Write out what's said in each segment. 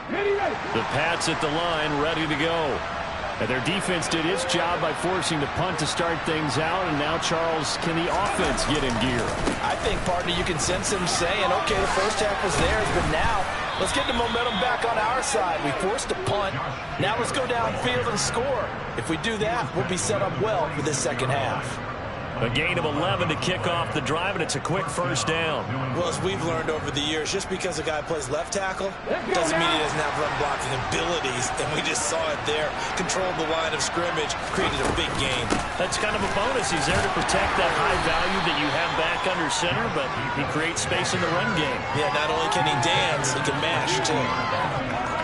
The Pats at the line, ready to go. And their defense did its job by forcing the punt to start things out. And now, Charles, can the offense get in gear? I think, partner, you can sense them saying, okay, the first half was theirs, but now let's get the momentum back on our side. We forced a punt. Now let's go downfield and score. If we do that, we'll be set up well for this second half. A gain of 11 to kick off the drive, and it's a quick first down. Well, as we've learned over the years, just because a guy plays left tackle doesn't mean he doesn't have run blocking abilities, and we just saw it there. Controlled the line of scrimmage, created a big gain. That's kind of a bonus. He's there to protect that high value that you have back under center, but he creates space in the run game. Yeah, not only can he dance, he can mash, too.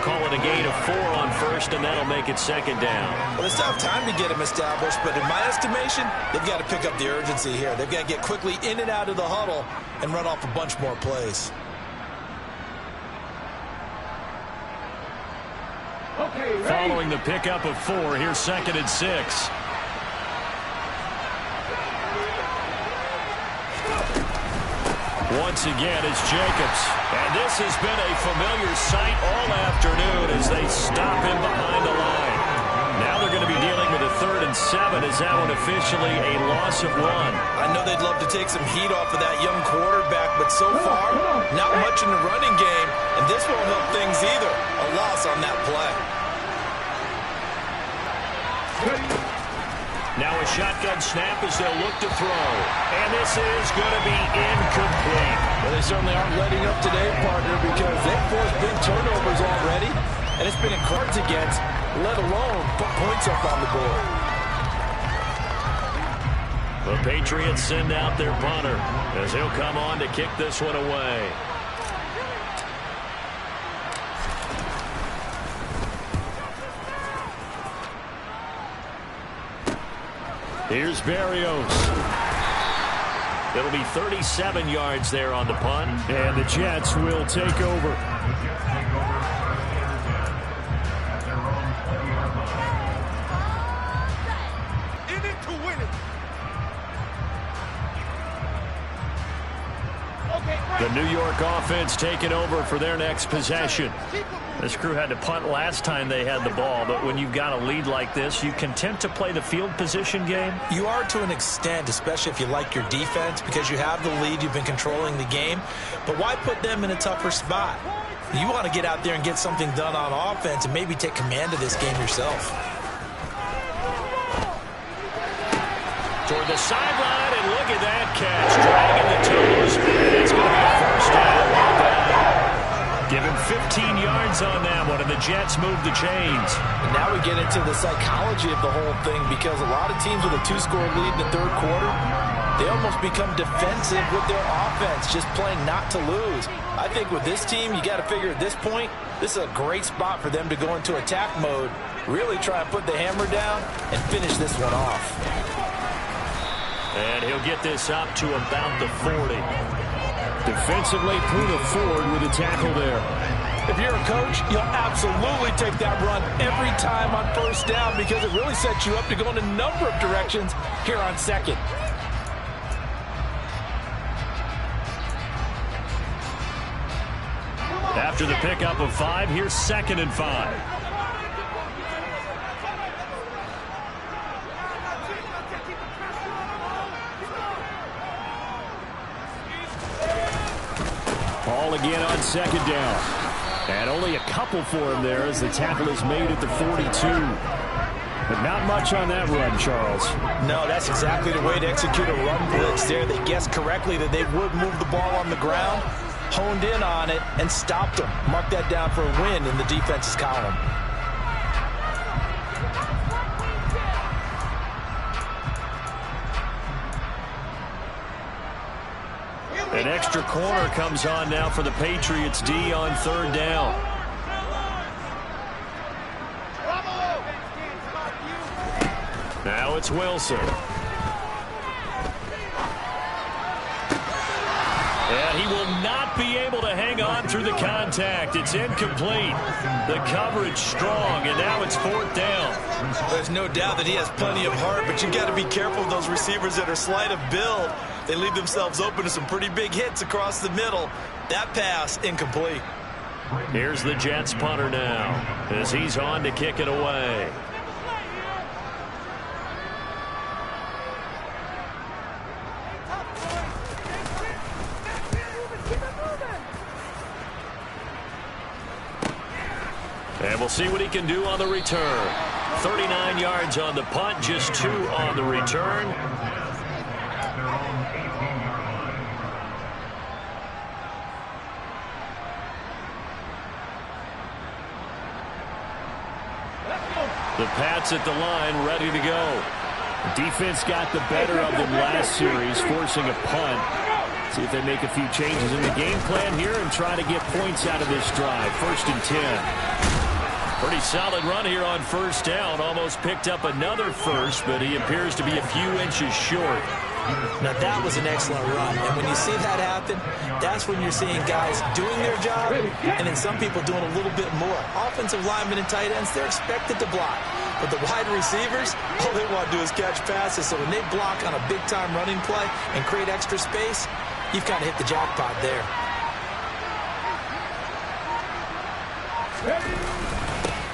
Call it a gain of 4 on first, and that'll make it second down. Well, they still have time to get him established, but in my estimation, they've got to pick up the urgency here. They've got to get quickly in and out of the huddle and run off a bunch more plays. Following the pickup of 4, here's 2nd and 6. Once again, it's Jacobs. And this has been a familiar sight all afternoon as they stop him behind the line. Now they're going to be dealing with a 3rd and 7. Is that one officially a loss of 1? I know they'd love to take some heat off of that young quarterback, but so far, not much in the running game, and this won't help things either. A loss on that play. Now a shotgun snap as they'll look to throw. And this is going to be incomplete. Well, they certainly aren't letting up today, partner, because they've forced big turnovers already, and it's been in cards against, let alone put points up on the board. The Patriots send out their punter as he'll come on to kick this one away. Here's Berrios. It'll be 37 yards there on the punt, and the Jets will take over. In it to win it. The New York offense taking over for their next possession. This crew had to punt last time they had the ball, but when you've got a lead like this, you content to play the field position game? You are to an extent, especially if you like your defense, because you have the lead, you've been controlling the game. But why put them in a tougher spot? You want to get out there and get something done on offense and maybe take command of this game yourself. Toward the sideline, and look at that catch, dragging the toes. It's going to be a first down. Give him 15 yards on that one, and the Jets move the chains. And now we get into the psychology of the whole thing, because a lot of teams with a 2-score lead in the third quarter, they almost become defensive with their offense, just playing not to lose. I think with this team, you got to figure at this point, this is a great spot for them to go into attack mode, really try and put the hammer down and finish this one off. And he'll get this up to about the 40. Defensively, Puna forward with a tackle there. If you're a coach, you'll absolutely take that run every time on first down, because it really sets you up to go in a number of directions here on second. After the pickup of 5, here's 2nd and 5. Ball again on 2nd down. And only a couple for him there as the tackle is made at the 42. But not much on that run, Charles. No, that's exactly the way to execute a run blitz there. They guessed correctly that they would move the ball on the ground, honed in on it, and stopped them. Mark that down for a win in the defense's column. An extra corner comes on now for the Patriots D on 3rd down. Now it's Wilson. And he will not be able to hang on through the contact. It's incomplete. The coverage strong, and now it's 4th down. There's no doubt that he has plenty of heart, but you got to be careful of those receivers that are slight of build. They leave themselves open to some pretty big hits across the middle. That pass, incomplete. Here's the Jets punter now as he's on to kick it away. And we'll see what he can do on the return. 39 yards on the punt, just 2 on the return. The Pats at the line, ready to go. The defense got the better of them last series, forcing a punt. See if they make a few changes in the game plan here and try to get points out of this drive. 1st and 10. Pretty solid run here on 1st down. Almost picked up another first, but he appears to be a few inches short. Now, that was an excellent run. And when you see that happen, that's when you're seeing guys doing their job and then some people doing a little bit more. Offensive linemen and tight ends, they're expected to block. But the wide receivers, all they want to do is catch passes. So when they block on a big-time running play and create extra space, you've kind of hit the jackpot there.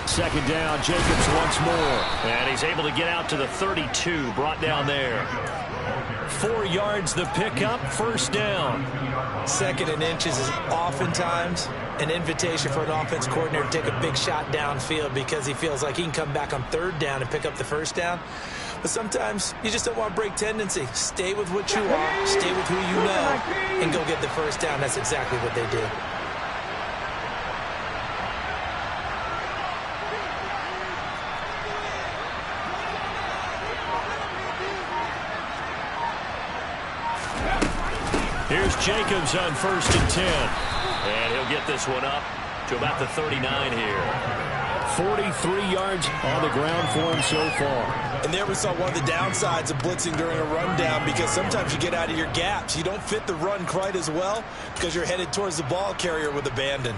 Second down, Jacobs once more. And he's able to get out to the 32, brought down there. 4 yards the pickup, 1st down. 2nd and inches is oftentimes an invitation for an offense coordinator to take a big shot downfield because he feels like he can come back on 3rd down and pick up the 1st down. But sometimes you just don't want to break tendency. Stay with what you are, stay with who you know, and go get the 1st down. That's exactly what they did. Here's Jacobs on 1st and 10. And he'll get this one up to about the 39 here. 43 yards on the ground for him so far. And there we saw one of the downsides of blitzing during a rundown because sometimes you get out of your gaps. You don't fit the run quite as well because you're headed towards the ball carrier with abandon.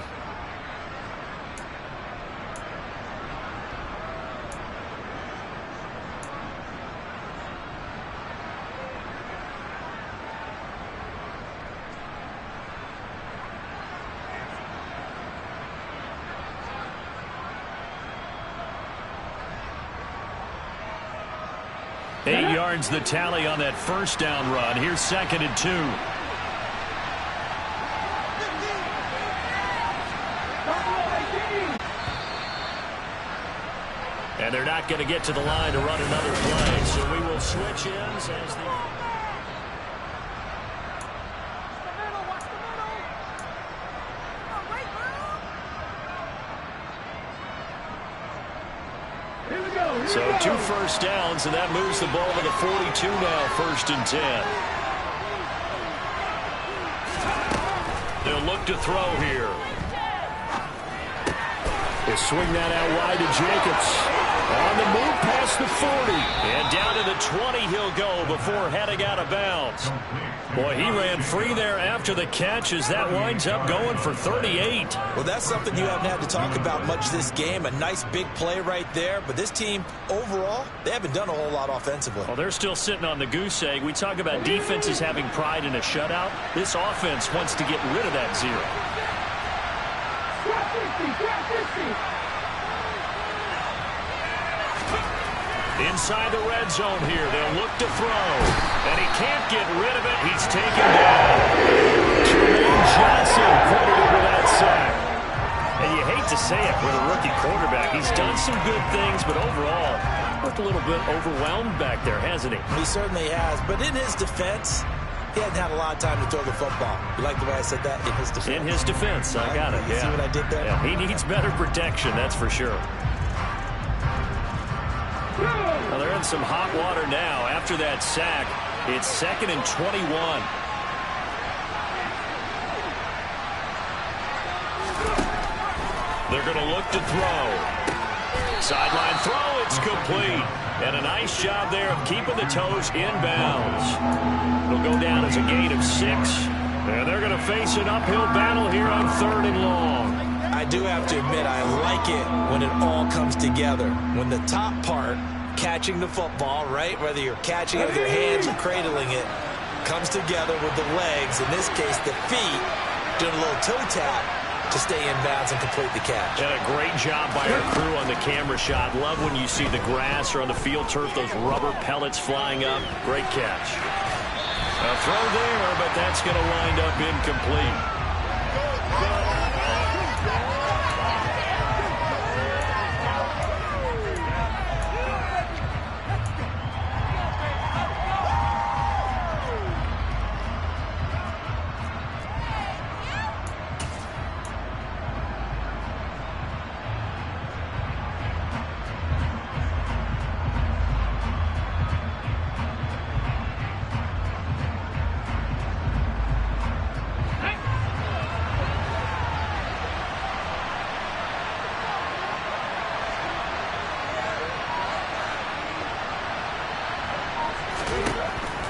Eight yards the tally on that 1st down run. Here's 2nd and 2. And they're not going to get to the line to run another play, so we will switch ends as the... So 2 first downs, and that moves the ball to the 42 now, 1st and 10. They'll look to throw here. They swing that out wide to Jacobs. On the move past the 40. And down to the 20 he'll go before heading out of bounds. Boy, he ran free there after the catch as that winds up going for 38. Well, that's something you haven't had to talk about much this game. A nice big play right there. But this team, overall, they haven't done a whole lot offensively. Well, they're still sitting on the goose egg. We talk about defenses having pride in a shutout. This offense wants to get rid of that 0. Inside the red zone here. They'll look to throw. And he can't get rid of it. He's taken down. Jermaine Johnson credited with that sack. And you hate to say it with a rookie quarterback. He's done some good things, but overall, looked a little bit overwhelmed back there, hasn't he? He certainly has. But in his defense, he hadn't had a lot of time to throw the football. You like the way I said that? In his defense. In his defense. I got it. You see what I did there? Yeah, he needs better protection, that's for sure. Well, they're in some hot water now. After that sack, it's 2nd and 21. They're going to look to throw. Sideline throw, it's complete. And a nice job there of keeping the toes in bounds. It'll go down as a gain of 6. And they're going to face an uphill battle here on 3rd and long. I do have to admit, I like it when it all comes together. When the top part, catching the football, right, whether you're catching it with your hands or cradling it, comes together with the legs, in this case the feet, doing a little toe tap, to stay in bounds and complete the catch. And a great job by our crew on the camera shot. Love when you see the grass or on the field turf, those rubber pellets flying up. Great catch. A throw there, but that's going to wind up incomplete.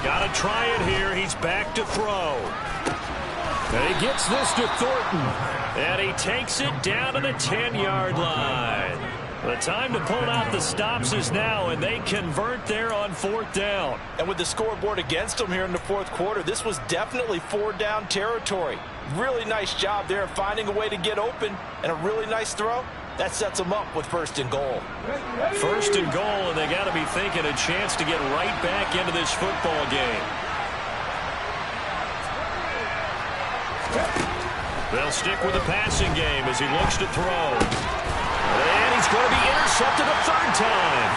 Got to try it here. He's back to throw. And he gets this to Thornton. And he takes it down to the 10-yard line. The time to pull out the stops is now, and they convert there on 4th down. And with the scoreboard against them here in the 4th quarter, this was definitely 4-down territory. Really nice job there of finding a way to get open, and a really nice throw. That sets them up with 1st and goal. 1st and goal, and they got to be thinking a chance to get right back into this football game. They'll stick with the passing game as he looks to throw. And he's going to be intercepted a 3rd time.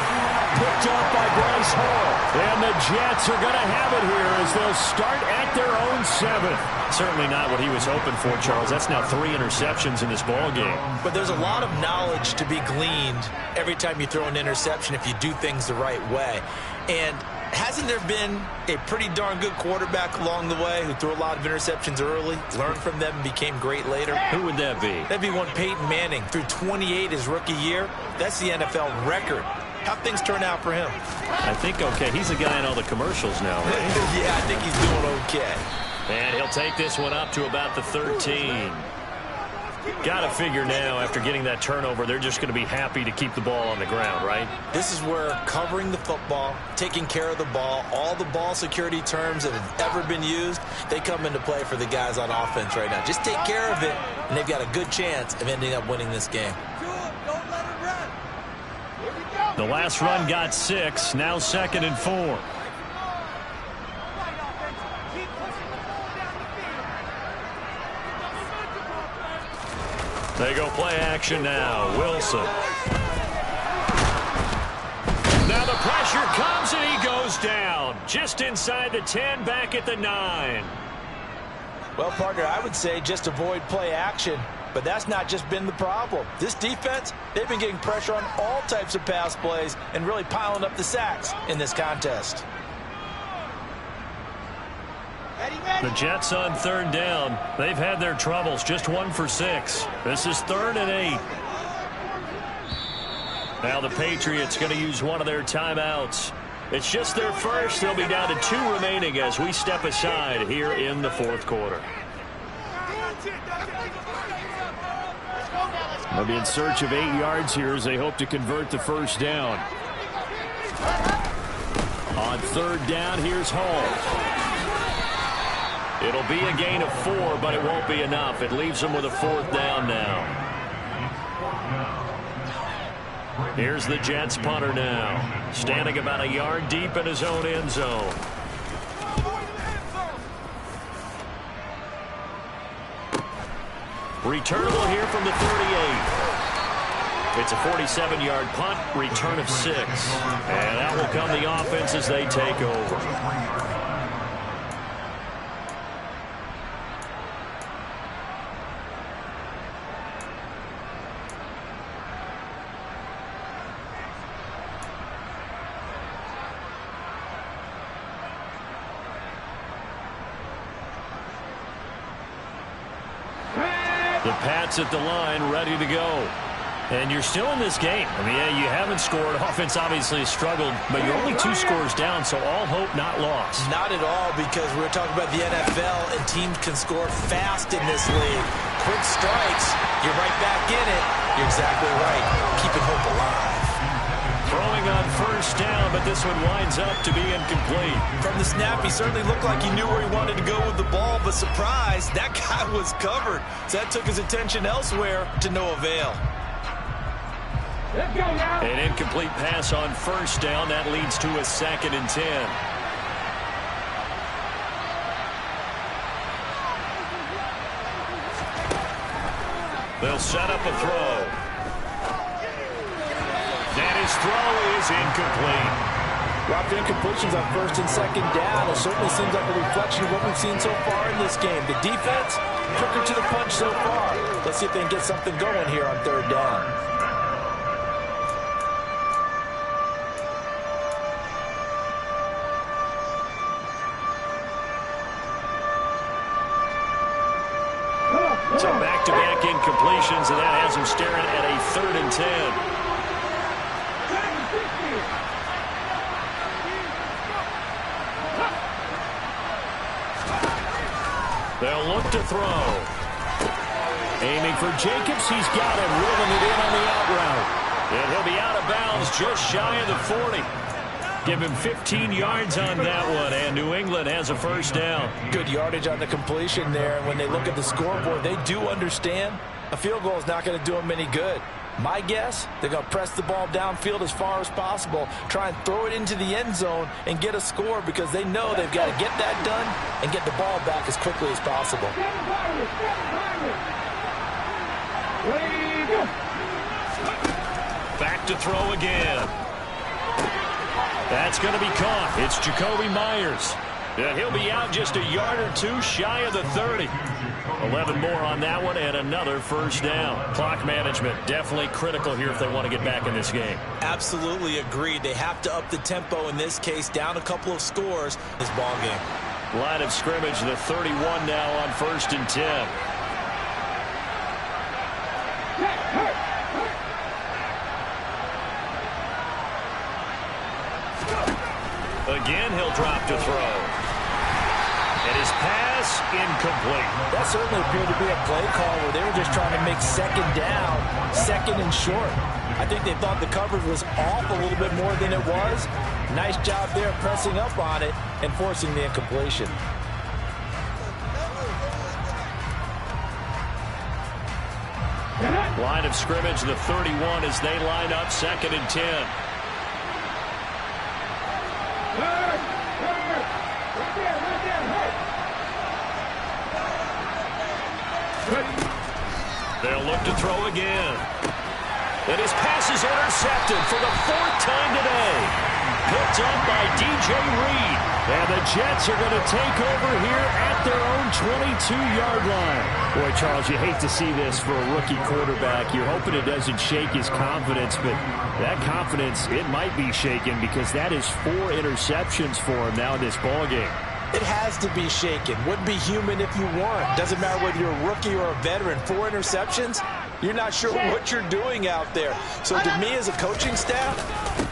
Picked off by Bryce Hall. And the Jets are going to have it here as they'll start at their own 7th. Certainly not what he was hoping for, Charles. That's now 3 interceptions in this ball game. But there's a lot of knowledge to be gleaned every time you throw an interception if you do things the right way. And hasn't there been a pretty darn good quarterback along the way who threw a lot of interceptions early, learned from them, and became great later? Who would that be? That'd be one Peyton Manning. Threw 28 his rookie year. That's the NFL record. How'd things turn out for him? I think okay. He's the guy in all the commercials now, right? Yeah, I think he's doing okay. And he'll take this one up to about the 13. Got to figure now, after getting that turnover, they're just going to be happy to keep the ball on the ground, right? This is where covering the football, taking care of the ball, all the ball security terms that have ever been used, they come into play for the guys on offense right now. Just take care of it, and they've got a good chance of ending up winning this game. The last run got 6, now 2nd and 4. They go play action now. Wilson. Now the pressure comes and he goes down. Just inside the 10, back at the 9. Well, partner, I would say just avoid play action. But that's not just been the problem. This defense, they've been getting pressure on all types of pass plays and really piling up the sacks in this contest. The Jets on 3rd down. They've had their troubles. Just 1 for 6. This is 3rd and 8. Now the Patriots going to use one of their timeouts. It's just their first. They'll be down to 2 remaining as we step aside here in the 4th quarter. They'll be in search of 8 yards here as they hope to convert the 1st down. On 3rd down, here's Hall. It'll be a gain of 4, but it won't be enough. It leaves them with a 4th down now. Here's the Jets punter now, standing about a yard deep in his own end zone. Returnable here from the 38. It's a 47-yard punt, return of 6. And out will come the offense as they take over. The Pats at the line, ready to go. And you're still in this game. I mean, yeah, you haven't scored. Offense obviously has struggled, but you're only 2 scores down, so all hope not lost. Not at all, because we're talking about the NFL, and teams can score fast in this league. Quick strikes, you're right back in it. You're exactly right. Keeping hope alive. Throwing on 1st down, but this one winds up to be incomplete. From the snap, he certainly looked like he knew where he wanted to go with the ball. all but surprised. That guy was covered. So that took his attention elsewhere to no avail. An incomplete pass on first down. That leads to a 2nd and 10. They'll set up a throw. And his throw is incomplete. Dropped incompletions on 1st and 2nd down. It certainly seems like a reflection of what we've seen so far in this game. The defense, quicker to the punch so far. Let's see if they can get something going here on 3rd down. So back-to-back incompletions, and that has him staring at a 3rd and 10. They'll look to throw. Aiming for Jacobs. He's got him, rolling it in on the out route. And he'll be out of bounds just shy of the 40. Give him 15 yards on that one, and New England has a 1st down. Good yardage on the completion there. When they look at the scoreboard, they do understand a field goal is not going to do them any good. My guess, they're going to press the ball downfield as far as possible, try and throw it into the end zone and get a score because they know they've got to get that done and get the ball back as quickly as possible. Back to throw again. That's going to be caught. It's Jacoby Myers. And he'll be out just a yard or two shy of the 30. 11 more on that one and another 1st down. Clock management definitely critical here if they want to get back in this game. Absolutely agreed. They have to up the tempo in this case, down a couple of scores in this ball game. Line of scrimmage, the 31 now on 1st and 10. Again, he'll drop to throw. And his pass incomplete. That certainly appeared to be a play call where they were just trying to make 2nd down, 2nd and short. I think they thought the coverage was off a little bit more than it was. Nice job there pressing up on it and forcing the incompletion. Line of scrimmage, the 31 as they line up 2nd and 10. They'll look to throw again. And his pass is intercepted for the 4th time today. Picked up by DJ Reed. And the Jets are going to take over here at their own 22-yard line. Boy, Charles, you hate to see this for a rookie quarterback. You're hoping it doesn't shake his confidence, but that confidence, it might be shaken because that is 4 interceptions for him now in this ballgame. It has to be shaken. Wouldn't be human if you weren't. Doesn't matter whether you're a rookie or a veteran. 4 interceptions, you're not sure what you're doing out there. So to me as a coaching staff,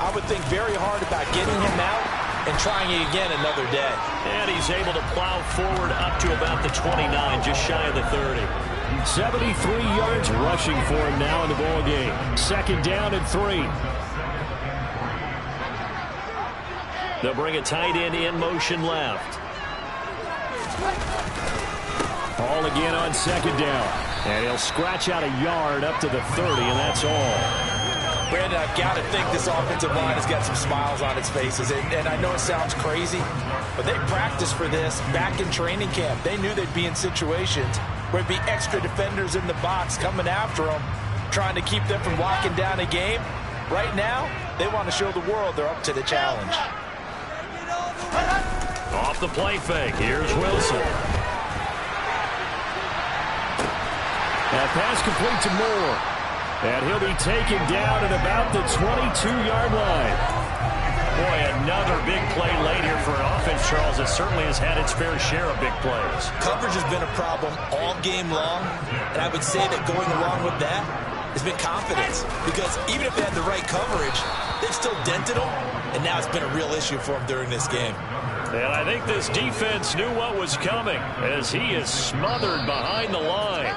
I would think very hard about getting him out and trying it again another day. And he's able to plow forward up to about the 29, just shy of the 30. 73 yards rushing for him now in the ballgame. 2nd down and 3. They'll bring a tight end in motion left. Ball again on 2nd down. And he'll scratch out a yard up to the 30, and that's all. Brandon, I've got to think this offensive line has got some smiles on its faces. And I know it sounds crazy, but they practiced for this back in training camp. They knew they'd be in situations where there'd be extra defenders in the box coming after them, trying to keep them from locking down a game. Right now, they want to show the world they're up to the challenge. Off the play fake, here's Wilson. That pass complete to Moore. And he'll be taken down at about the 22-yard line. Boy, another big play late here for an offense, Charles, that certainly has had its fair share of big plays. Coverage has been a problem all game long, and I would say that going along with that has been confidence. Because even if they had the right coverage, they've still dented them, and now it's been a real issue for them during this game. And I think this defense knew what was coming as he is smothered behind the line.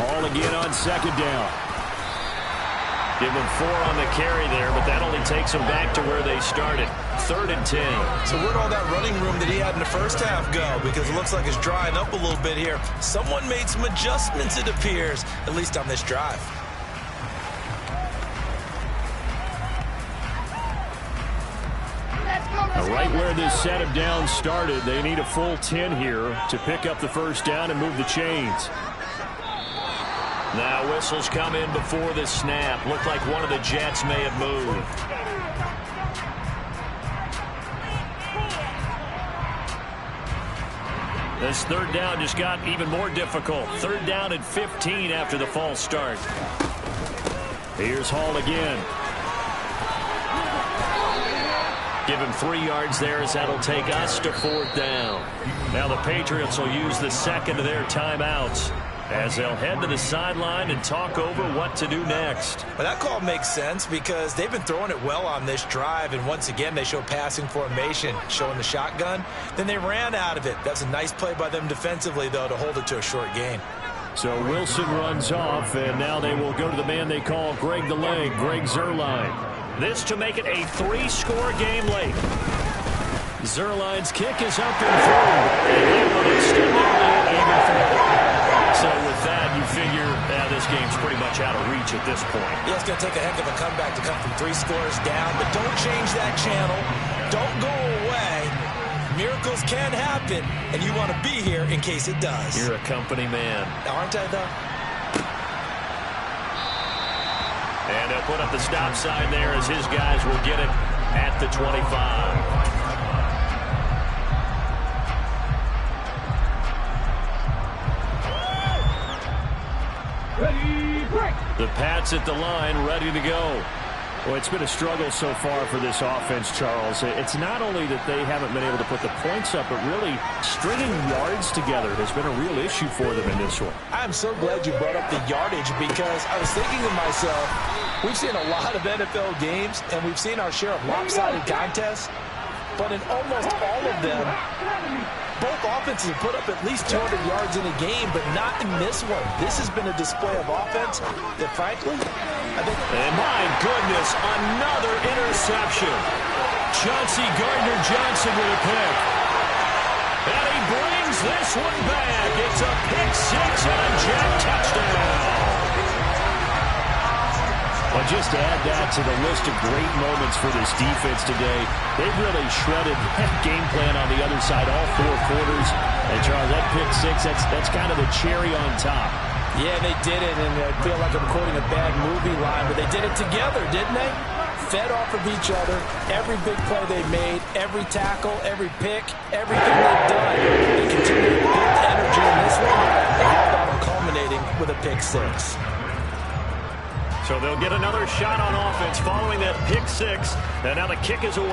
Hall again on second down. Give him 4 on the carry there, but that only takes them back to where they started. 3rd and 10. So where'd all that running room that he had in the first half go? Because it looks like it's drying up a little bit here. Someone made some adjustments, it appears, at least on this drive. Now, right where this set of downs started, they need a full 10 here to pick up the first down and move the chains. Now whistles come in before the snap. Looked like one of the Jets may have moved. This 3rd down just got even more difficult. 3rd down and 15 after the false start. Here's Hall again. Give him 3 yards there as that'll take us to 4th down. Now the Patriots will use the second of their timeouts as they'll head to the sideline and talk over what to do next. Well, that call makes sense because they've been throwing it well on this drive, and once again they show passing formation, showing the shotgun. Then they ran out of it. That's a nice play by them defensively, though, to hold it to a short gain. So Wilson runs off, and now they will go to the man they call Greg the Leg, Greg Zuerlein. This to make it a 3-score game late. Zuerlein's kick is up and through, and they will extend their lead even further. So with that, you figure this game's pretty much out of reach at this point. Yeah, it's going to take a heck of a comeback to come from 3 scores down, but don't change that channel. Don't go away. Miracles can happen, and you want to be here in case it does. You're a company man. Aren't I, though? And they'll put up the stop sign there as his guys will get it at the 25. The Pats at the line, ready to go. Well, it's been a struggle so far for this offense, Charles. It's not only that they haven't been able to put the points up, but really stringing yards together has been a real issue for them in this one. I'm so glad you brought up the yardage because I was thinking to myself, we've seen a lot of NFL games, and we've seen our share of lopsided contests, but in almost all of them, both offenses have put up at least 200 yards in a game, but not in this one. This has been a display of offense that, frankly, I think... And my goodness, another interception. Chauncey Gardner-Johnson with a pick. And he brings this one back. It's a pick 6 and a Jet touchdown. Well, just add that to the list of great moments for this defense today. They've really shredded that game plan on the other side all 4 quarters. And, Charles, that pick 6, that's kind of the cherry on top. Yeah, they did it, and I feel like I'm quoting a bad movie line, but they did it together, didn't they? Fed off of each other, every big play they made, every tackle, every pick, everything they've done. They continue to build energy in this one, and how about them culminating with a pick 6? So they'll get another shot on offense following that pick 6. And now the kick is away.